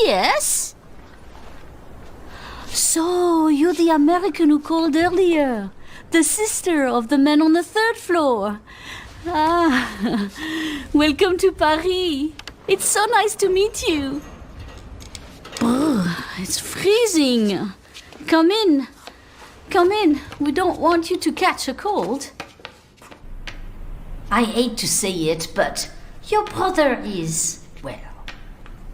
Yes? So, you're the American who called earlier. The sister of the man on the third floor. Ah, welcome to Paris. It's so nice to meet you. Brr, it's freezing. Come in. Come in. We don't want you to catch a cold. I hate to say it, but your brother is, well,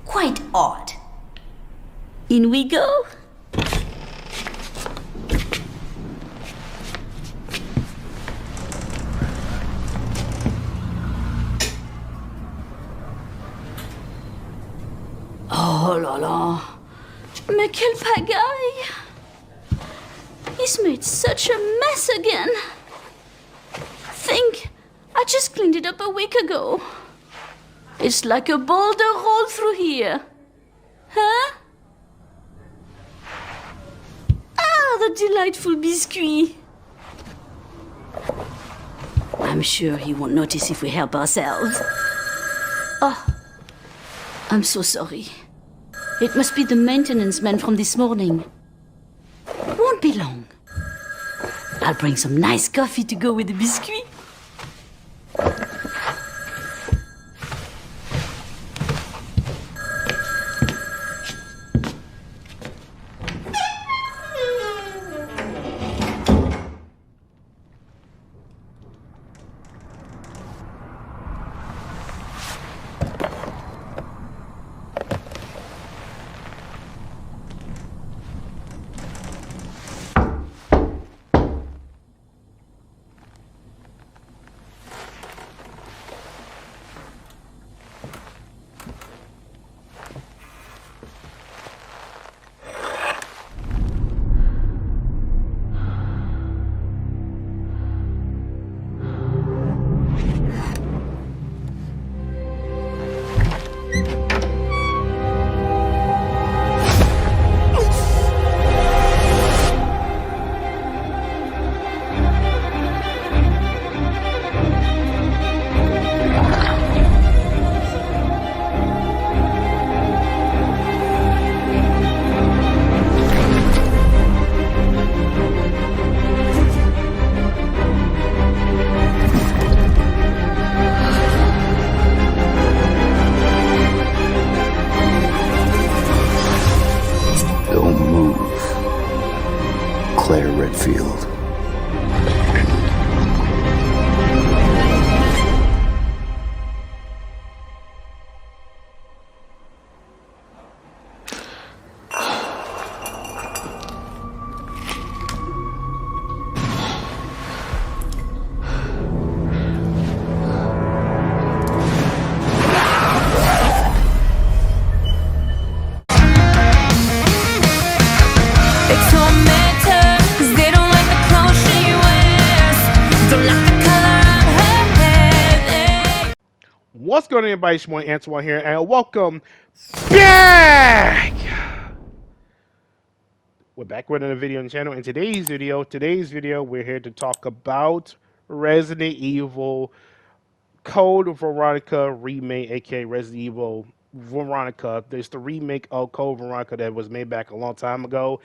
quite odd. In we go. Oh là là, mais quelle pagaille! He's made such a mess again. Think, I just cleaned it up a week ago. It's like a boulder rolled through here. Huh? Ah, the delightful biscuit. I'm sure he won't notice if we help ourselves. Oh, I'm so sorry. It must be the maintenance man from this morning. Won't be long. I'll bring some nice coffee to go with the biscuit. Redfield. What's going on, everybody? It's Antoine here, and welcome back! We're back with another video on the channel. In today's video, we're here to talk about Resident Evil Code Veronica remake, aka Resident Evil Veronica. There's the remake of Code Veronica that was made back a long time ago,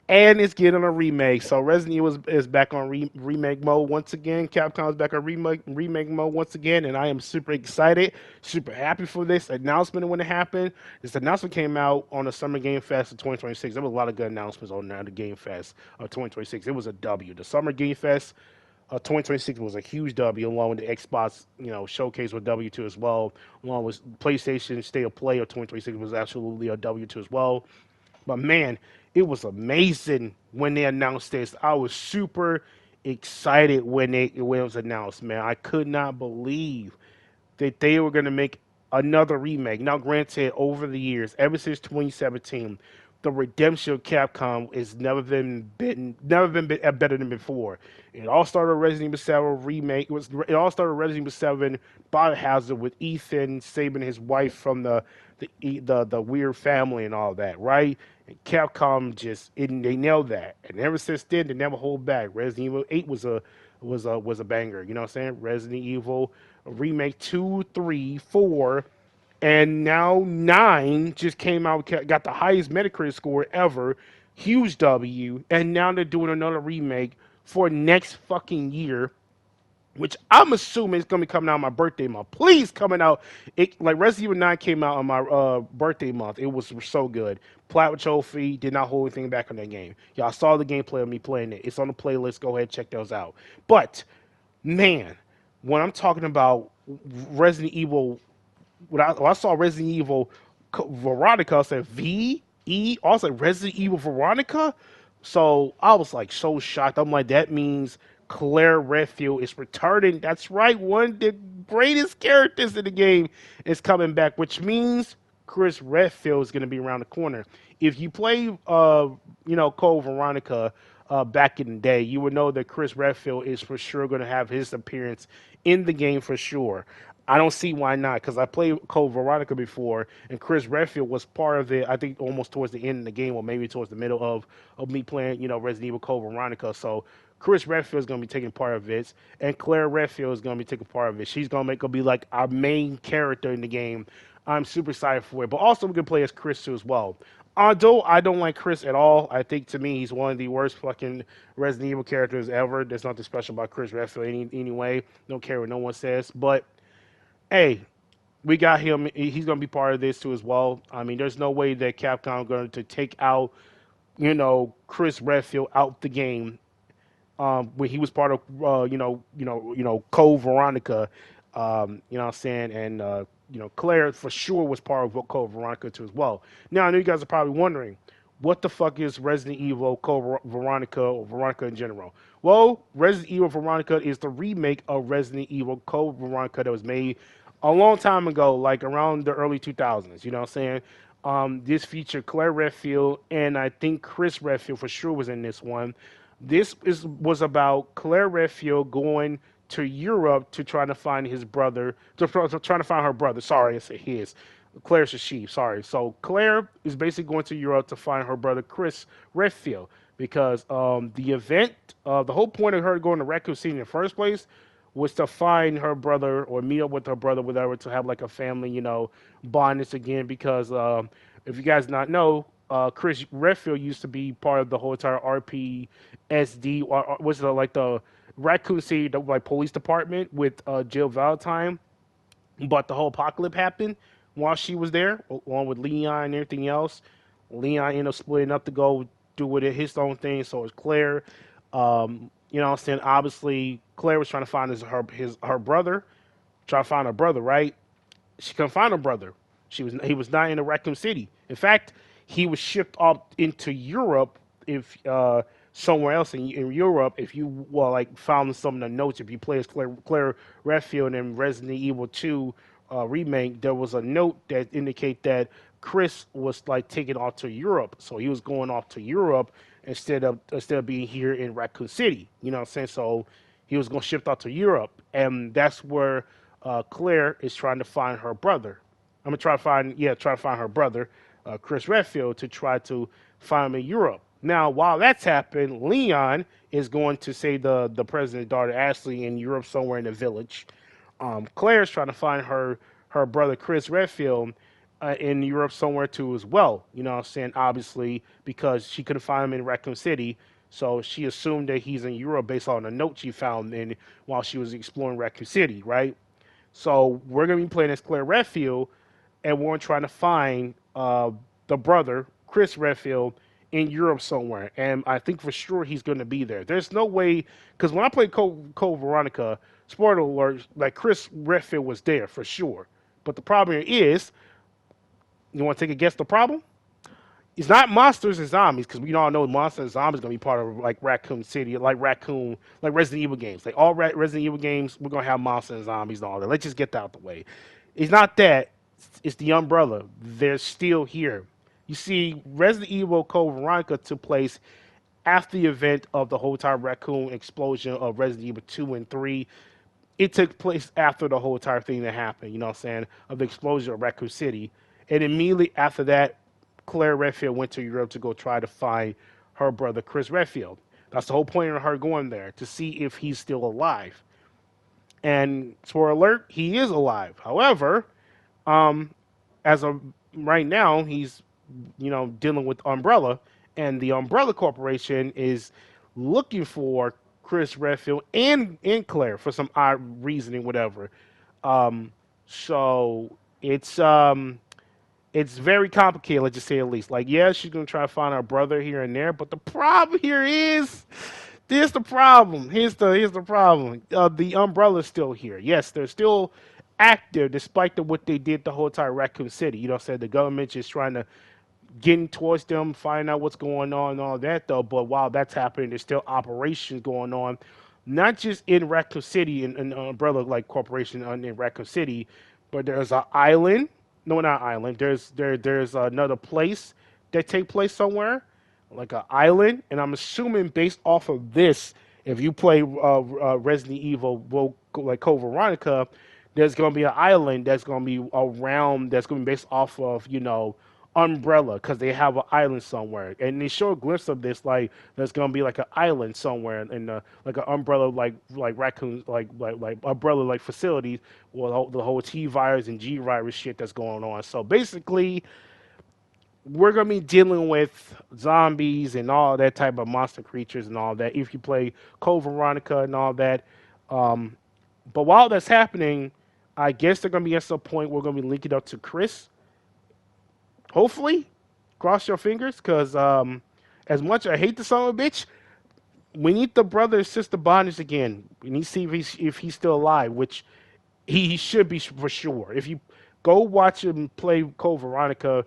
and it's getting a remake. So Resident Evil is back on remake mode once again. Capcom is back on remake mode once again, and I am super excited, super happy for this announcement when it happened. This announcement came out on the Summer Game Fest of 2026. There was a lot of good announcements on the Game Fest of 2026. It was a W. The Summer Game Fest 2026 was a huge W, along with the Xbox, showcase with W2 as well. Along with PlayStation State of Play of 2026 was absolutely a W2 as well. But man, it was amazing when they announced this. I was super excited when it was announced, man. I could not believe that they were going to make another remake. Now, granted, over the years, ever since 2017, the redemption of Capcom has never been better than before. It all started with Resident Evil 7 remake. It all started with Resident Evil 7 Biohazard with Ethan saving his wife from the weird family and all that, right? And Capcom they nailed that. And ever since then, they never hold back. Resident Evil 8 was a banger. You know what I'm saying? Resident Evil remake 2, 3, 4. And now 9 just came out, got the highest Metacritic score ever, huge W. And now they're doing another remake for next fucking year, which I'm assuming is gonna be coming out on my birthday month. Please coming out. It like Resident Evil 9 came out on my birthday month. It was so good. Platinum trophy, did not hold anything back on that game. Y'all saw the gameplay of me playing it. It's on the playlist. Go ahead, check those out. But man, when I'm talking about Resident Evil, when I saw Resident Evil Veronica, I said VE. Also Resident Evil Veronica. So I was like so shocked. I'm like, that means Claire Redfield is returning. That's right, one of the greatest characters in the game is coming back, which means Chris Redfield is going to be around the corner. If you play, Code Veronica back in the day, you would know that Chris Redfield is for sure going to have his appearance in the game for sure. I don't see why not, because I played Code Veronica before, and Chris Redfield was part of it. I think almost towards the end of the game, or maybe towards the middle of me playing, Resident Evil Code Veronica. So Chris Redfield is going to be taking part of it, and Claire Redfield is going to be taking part of it. She's going to be like our main character in the game. I'm super excited for it, but also we can play as Chris too as well. Although I don't like Chris at all, I think to me he's one of the worst fucking Resident Evil characters ever. There's nothing special about Chris Redfield anyway. Don't care what no one says, but hey, we got him. He's going to be part of this too as well. I mean, there's no way that Capcom going to take out, Chris Redfield out the game when he was part of, Code Veronica. You know what I'm saying? And Claire for sure was part of Code Veronica too as well. Now I know you guys are probably wondering, what the fuck is Resident Evil Code Veronica or Veronica in general? Well, Resident Evil Veronica is the remake of Resident Evil Code Veronica that was made a long time ago, like around the early 2000s. You know what I'm saying? This featured Claire Redfield, and I think Chris Redfield for sure was in this one. Was about Claire Redfield going to Europe to try to find his brother, trying to find her brother. Sorry, I said his. Claire's a she. Sorry. So Claire is basically going to Europe to find her brother Chris Redfield because the event, the whole point of her going to Raccoon City in the first place was to find her brother or meet up with her brother, whatever, to have like a family, bondness again. Because if you guys not know, Chris Redfield used to be part of the whole entire RPSD, or was it like the Raccoon City, the like police department with Jill Valentine, but the whole apocalypse happened while she was there, along with Leon and everything else. Leon ended up splitting up to go do with it his own thing. So it's Claire. You know what I'm saying? Obviously, Claire was trying to find her brother, trying to find her brother, right? She couldn't find her brother. He was not in the Raccoon City. In fact, he was shipped up into Europe if somewhere else in Europe. If you like found some of the notes, if you play as Claire Redfield in Resident Evil 2 remake, there was a note that indicate that Chris was like taken off to Europe, so he was going off to Europe instead of being here in Raccoon City. You know what I'm saying? So he was going to shift out to Europe, and that's where Claire is trying to find her brother. I'm gonna try to find her brother, Chris Redfield, to try to find him in Europe. Now, while that's happened, Leon is going to save the president's daughter Ashley in Europe somewhere in the village. Claire's trying to find her brother Chris Redfield in Europe somewhere too as well. You know what I'm saying? Obviously, because she couldn't find him in Raccoon City, so she assumed that he's in Europe based on a note she found in while she was exploring Raccoon City, right? So we're gonna be playing as Claire Redfield, and we're trying to find the brother Chris Redfield in Europe somewhere, and I think for sure he's going to be there. There's no way, because when I played Code Veronica, spoiler alert, like Chris Redfield was there for sure. But the problem here is, you want to take a guess the problem? It's not monsters and zombies, because we all know monsters and zombies going to be part of like Raccoon City, like Resident Evil games. Like all Resident Evil games, we're going to have monsters and zombies and all that. Let's just get that out the way. It's not that. It's the umbrella. They're still here. You see, Resident Evil Code Veronica took place after the event of the whole entire raccoon explosion of Resident Evil 2 and 3. It took place after the whole entire thing that happened, you know what I'm saying, of the explosion of Raccoon City. And immediately after that, Claire Redfield went to Europe to go try to find her brother, Chris Redfield. That's the whole point of her going there, to see if he's still alive. And spoiler alert, he is alive. However, as of right now, he's dealing with Umbrella, and the Umbrella Corporation is looking for Chris Redfield and Claire for some odd reasoning, whatever. Um, so it's very complicated, let's just say at least. Like, yeah, she's gonna try to find her brother here and there, but the problem here is here's the problem. Here's the problem. The Umbrella's still here. Yes, they're still active despite what they did the whole entire Raccoon City. You know, said the government just trying to getting towards them, finding out what's going on and all that though. But while that's happening, there's still operations going on, not just in Raccoon City and Umbrella like corporation in Raccoon City, but there's an island. No, not island. There's another place that take place somewhere, like an island. And I'm assuming based off of this, if you play Resident Evil, well, like Code Veronica, there's gonna be an island that's gonna be around that's gonna be based off of Umbrella because they have an island somewhere, and they show a glimpse of this. Like there's gonna be like an island somewhere in the like an umbrella like raccoon like umbrella like facilities with the whole T virus and G virus shit that's going on. So basically, we're gonna be dealing with zombies and all that type of monster creatures and all that. If you play Code Veronica and all that, um, but while that's happening, I guess they're gonna be at some point we're gonna be linking up to Chris. Hopefully, cross your fingers, because as much I hate the son of a bitch, we need the brother and sister bondage again. We need to see if he's still alive, which he should be for sure. If you go watch him play Code Veronica,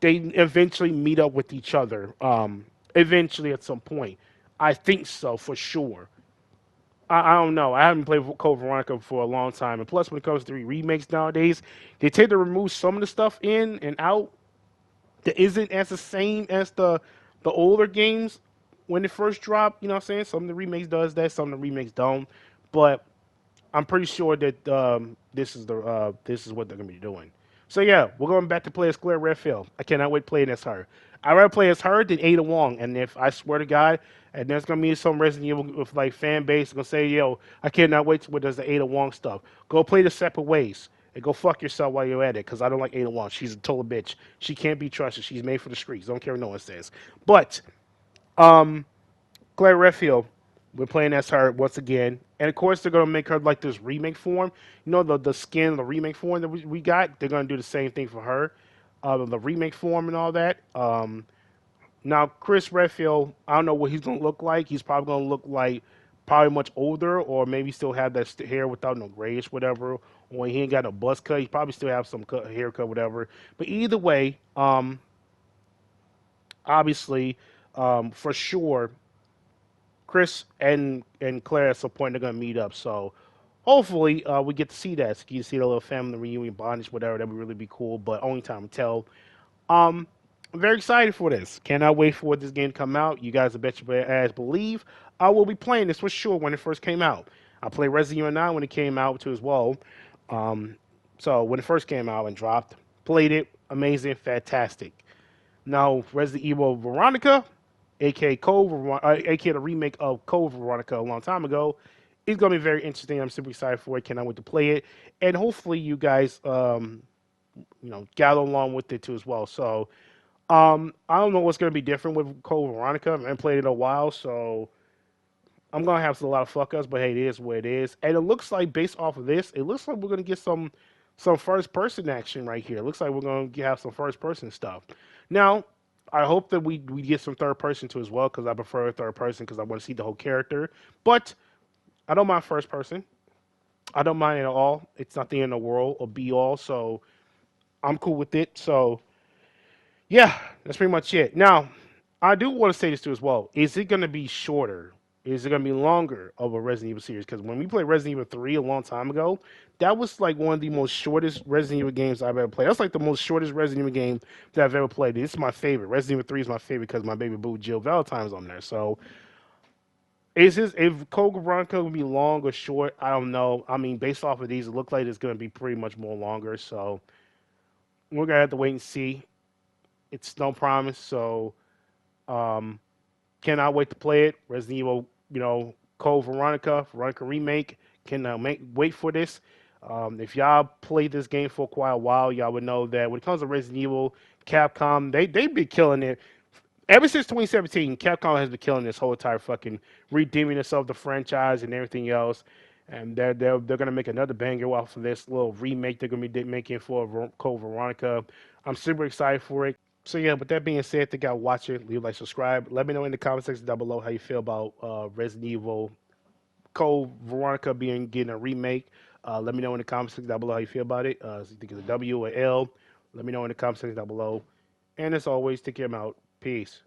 they eventually meet up with each other. Eventually at some point, I think so for sure. I don't know. I haven't played Code Veronica for a long time, and plus, when it comes to remakes nowadays, they tend to remove some of the stuff in and out that isn't as the same as the older games when it first dropped. You know what I'm saying? Some of the remakes does that, some of the remakes don't. But I'm pretty sure that this is what they're gonna be doing. So yeah, we're going back to play as Claire Redfield. I cannot wait playing as her. I'd rather play as her than Ada Wong. And if I swear to God, and there's gonna be some Resident Evil with like fan base gonna say, yo, I cannot wait to what does the Ada Wong stuff. Go play the separate ways. And go fuck yourself while you're at it, because I don't like Ada Wong. She's a total bitch. She can't be trusted. She's made for the streets. Don't care what no one says. But um, Claire Redfield, we're playing as her once again, and of course they're gonna make her like this remake form. You know the skin, the remake form that we got. They're gonna do the same thing for her, the remake form and all that. Now Chris Redfield, I don't know what he's gonna look like. He's probably gonna look like probably much older, or maybe still have that hair without no grayish, whatever. Or he ain't got no buzz cut. He probably still have some haircut, whatever. But either way, obviously, for sure, Chris and Claire at some point they're gonna meet up. So hopefully we get to see that. So you can see the little family reunion, bondage, whatever. That would really be cool. But only time to tell. Um, I'm very excited for this. Cannot wait for this game to come out. You guys, I bet your ass believe I will be playing this for sure when it first came out. I played Resident Evil 9 when it came out too as well. Um, so when it first came out and dropped, played it, amazing, fantastic. Now Resident Evil Veronica, aka aka the remake of Code Veronica a long time ago, is gonna be very interesting. I'm super excited for it. Cannot wait to play it, and hopefully you guys, gather along with it too as well. So I don't know what's gonna be different with Code Veronica. I haven't played it in a while, so I'm gonna have a lot of fuck ups. But hey, it is what it is. And it looks like based off of this, it looks like we're gonna get some first person action right here. It looks like we're gonna have some first person stuff. Now, I hope that we get some third person too as well, because I prefer third person because I want to see the whole character. But I don't mind first person. I don't mind it at all. It's not the end of the world or be all. So I'm cool with it. So yeah, that's pretty much it. Now, I do want to say this too as well. Is it going to be shorter? Is it going to be longer of a Resident Evil series? Because when we played Resident Evil 3 a long time ago, that was like one of the most shortest Resident Evil games I've ever played. That's like the most shortest Resident Evil game that I've ever played. This is my favorite. Resident Evil 3 is my favorite because my baby boo Jill Valentine's on there. So if Code Veronica will be long or short? I don't know. I mean, based off of these, it looks like it's going to be pretty much more longer. So we're going to have to wait and see. It's no promise. So um, cannot wait to play it. Resident Evil, Code Veronica, Veronica remake. Can wait for this. If y'all played this game for quite a while, y'all would know that when it comes to Resident Evil, Capcom they've been killing it ever since 2017. Capcom has been killing this whole entire fucking redeeming itself, the franchise and everything else. And they're gonna make another banger off of this little remake they're gonna be making for Code Veronica. I'm super excited for it. So yeah, with that being said, think y'all watch it, leave a like, subscribe. Let me know in the comment section down below how you feel about Resident Evil Code Veronica getting a remake. Let me know in the comment section down below how you feel about it. So you think it's a W or L. Let me know in the comment section down below. And as always, take care, I'm out. Peace.